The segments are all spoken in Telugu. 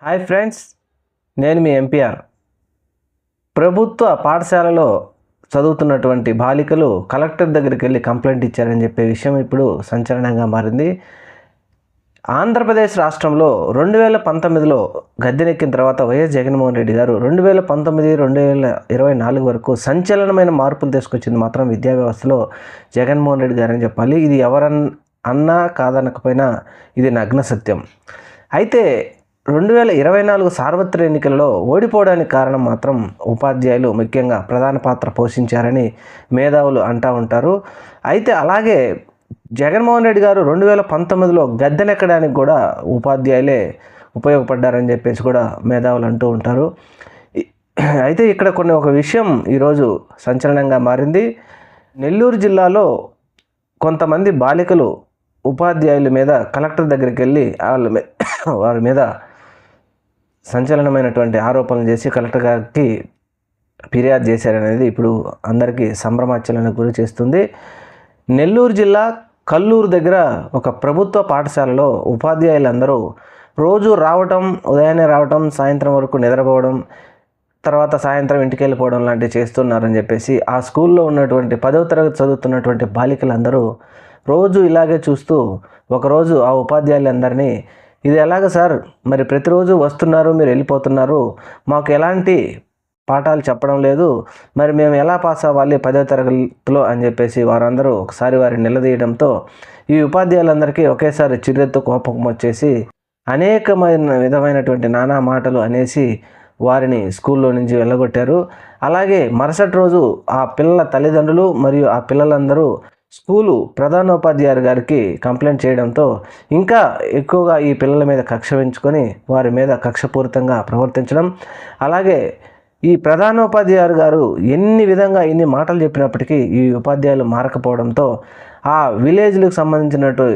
హాయ్ ఫ్రెండ్స్, నేను మీ ఎంపీఆర్. ప్రభుత్వ పాఠశాలలో చదువుతున్నటువంటి బాలికలు కలెక్టర్ దగ్గరికి వెళ్ళి కంప్లైంట్ ఇచ్చారని చెప్పే విషయం ఇప్పుడు సంచలనంగా మారింది. ఆంధ్రప్రదేశ్ రాష్ట్రంలో 2019లో గద్దెనెక్కిన తర్వాత వైఎస్ జగన్మోహన్ రెడ్డి గారు 2019-2024 వరకు సంచలనమైన మార్పులు తీసుకొచ్చింది మాత్రం విద్యా వ్యవస్థలో జగన్మోహన్ రెడ్డి గారని చెప్పాలి. ఇది ఎవరన్నా కాదనకపోయినా ఇది నగ్న సత్యం. అయితే 2024 సార్వత్రిక ఎన్నికల్లో ఓడిపోవడానికి కారణం మాత్రం ఉపాధ్యాయులు ముఖ్యంగా ప్రధాన పాత్ర పోషించారని మేధావులు అంటూ ఉంటారు. అయితే అలాగే జగన్మోహన్ రెడ్డి గారు 2019లో గద్దెనెక్కడానికి కూడా ఉపాధ్యాయులే ఉపయోగపడ్డారని చెప్పేసి కూడా మేధావులు అంటూ ఉంటారు. అయితే ఇక్కడ ఒక విషయం ఈరోజు సంచలనంగా మారింది. నెల్లూరు జిల్లాలో కొంతమంది బాలికలు ఉపాధ్యాయుల మీద కలెక్టర్ దగ్గరికి వెళ్ళి వారి మీద సంచలనమైనటువంటి ఆరోపణలు చేసి కలెక్టర్ గారికి ఫిర్యాదు చేశారనేది ఇప్పుడు అందరికీ సంభ్రమాచరణకు గురి చేస్తుంది. నెల్లూరు జిల్లా కల్లూరు దగ్గర ఒక ప్రభుత్వ పాఠశాలలో ఉపాధ్యాయులందరూ రోజు రావటం, ఉదయాన్నే రావటం, సాయంత్రం వరకు నిద్రపోవడం, తర్వాత సాయంత్రం ఇంటికి వెళ్ళిపోవడం లాంటివి చేస్తున్నారని చెప్పేసి ఆ స్కూల్లో ఉన్నటువంటి 10వ తరగతి చదువుతున్నటువంటి బాలికలందరూ రోజు ఇలాగే చూస్తూ ఒకరోజు ఆ ఉపాధ్యాయులందరినీ, ఇది ఎలాగ సార్, మరి ప్రతిరోజు వస్తున్నారు, మీరు వెళ్ళిపోతున్నారు, మాకు ఎలాంటి పాఠాలు చెప్పడం లేదు, మరి మేము ఎలా పాస్ అవ్వాలి 10వ తరగతిలో అని చెప్పేసి వారందరూ ఒకసారి వారిని నిలదీయడంతో ఈ ఉపాధ్యాయులందరికీ ఒకేసారి చిర్రెత్తు కోపం వచ్చేసి విధమైనటువంటి నానా మాటలు అనేసి వారిని స్కూల్లో నుంచి వెళ్ళగొట్టారు. అలాగే మరుసటి రోజు ఆ పిల్లల తల్లిదండ్రులు మరియు ఆ పిల్లలందరూ స్కూలు ప్రధానోపాధ్యాయులు గారికి కంప్లైంట్ చేయడంతో ఇంకా ఎక్కువగా ఈ పిల్లల మీద కక్ష పెంచుకొని వారి మీద కక్షపూరితంగా ప్రవర్తించడం, అలాగే ఈ ప్రధానోపాధ్యాయులు గారు ఎన్ని మాటలు చెప్పినప్పటికీ ఈ ఉపాధ్యాయులు మారకపోవడంతో ఆ విలేజ్లకు సంబంధించినట్టు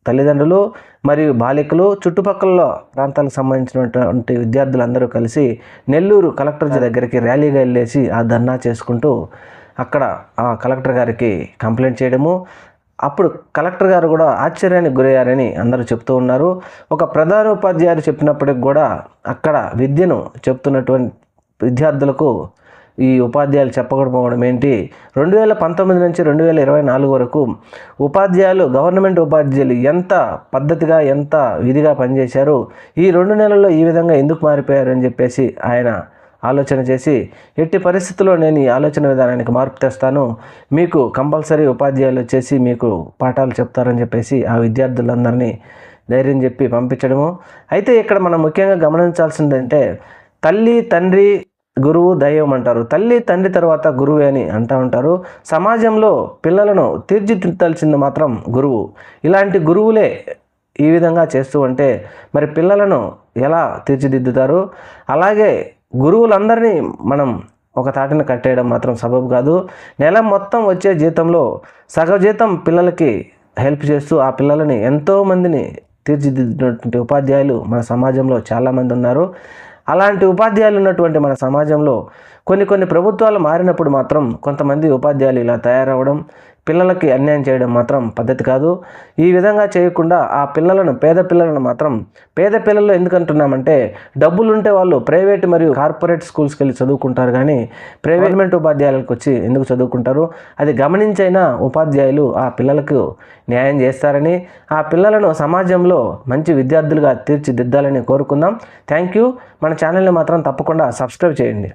తల్లిదండ్రులు మరియు బాలికలు, చుట్టుపక్కల ప్రాంతాలకు సంబంధించినటువంటి విద్యార్థులందరూ కలిసి నెల్లూరు కలెక్టర్ దగ్గరికి ర్యాలీగా వెళ్ళేసి ఆ ధర్నా చేసుకుంటూ అక్కడ ఆ కలెక్టర్ గారికి కంప్లైంట్ చేయడము. అప్పుడు కలెక్టర్ గారు కూడా ఆశ్చర్యానికి గురయ్యారని అందరూ చెప్తూ ఉన్నారు. ఒక ప్రధానోపాధ్యాయులు చెప్పినప్పటికి కూడా అక్కడ విద్యను చెప్తున్నటువంటి విద్యార్థులకు ఈ ఉపాధ్యాయులు చెప్పకపోవడం ఏంటి? 2019 నుంచి 2024 వరకు ఉపాధ్యాయులు, గవర్నమెంట్ ఉపాధ్యాయులు ఎంత పద్ధతిగా, ఎంత విధిగా పనిచేశారు, ఈ 2 నెలల్లో ఈ విధంగా ఎందుకు మారిపోయారు అని చెప్పేసి ఆయన ఆలోచన చేసి, ఎట్టి పరిస్థితుల్లో నేను ఈ ఆలోచన విధానానికి మార్పు తెస్తాను, మీకు కంపల్సరీ ఉపాధ్యాయులు వచ్చేసి మీకు పాఠాలు చెప్తారని చెప్పేసి ఆ విద్యార్థులందరినీ ధైర్యం చెప్పి పంపించడము. అయితే ఇక్కడ మనం ముఖ్యంగా గమనించాల్సిందంటే, తల్లి, తండ్రి, గురువు, దైవం అంటారు. తల్లి, తండ్రి తర్వాత గురువే అని అంటూ ఉంటారు. సమాజంలో పిల్లలను తీర్చిదిద్దాల్సింది మాత్రం గురువు. ఇలాంటి గురువులే ఈ విధంగా చేస్తూ ఉంటే మరి పిల్లలను ఎలా తీర్చిదిద్దుతారు? అలాగే గురువులందరినీ మనం ఒక తాటిని కట్టేయడం మాత్రం సబబు కాదు. నెల మొత్తం వచ్చే జీతంలో సగ జీతం పిల్లలకి హెల్ప్ చేస్తూ ఆ పిల్లలని ఎంతోమందిని తీర్చిదిద్దినటువంటి ఉపాధ్యాయులు మన సమాజంలో చాలామంది ఉన్నారు. అలాంటి ఉపాధ్యాయులు ఉన్నటువంటి మన సమాజంలో కొన్ని ప్రభుత్వాలు మారినప్పుడు మాత్రం కొంతమంది ఉపాధ్యాయులు ఇలా తయారవడం, పిల్లలకి అన్యాయం చేయడం మాత్రం పద్ధతి కాదు. ఈ విధంగా చేయకుండా ఆ పిల్లలను, పేద పిల్లలను మాత్రం, పేద పిల్లలు ఎందుకంటున్నామంటే డబ్బులుంటే వాళ్ళు ప్రైవేట్ మరియు కార్పొరేట్ స్కూల్స్కి వెళ్ళి చదువుకుంటారు, కానీ గవర్నమెంట్ ఉపాధ్యాయులకు వచ్చి ఎందుకు చదువుకుంటారు? అది గమనించైనా ఉపాధ్యాయులు ఆ పిల్లలకు న్యాయం చేస్తారని, ఆ పిల్లలను సమాజంలో మంచి విద్యార్థులుగా తీర్చిదిద్దాలని కోరుకుందాం. Thank you. మన ఛానల్ని మాత్రం తప్పకుండా సబ్స్క్రైబ్ చేయండి.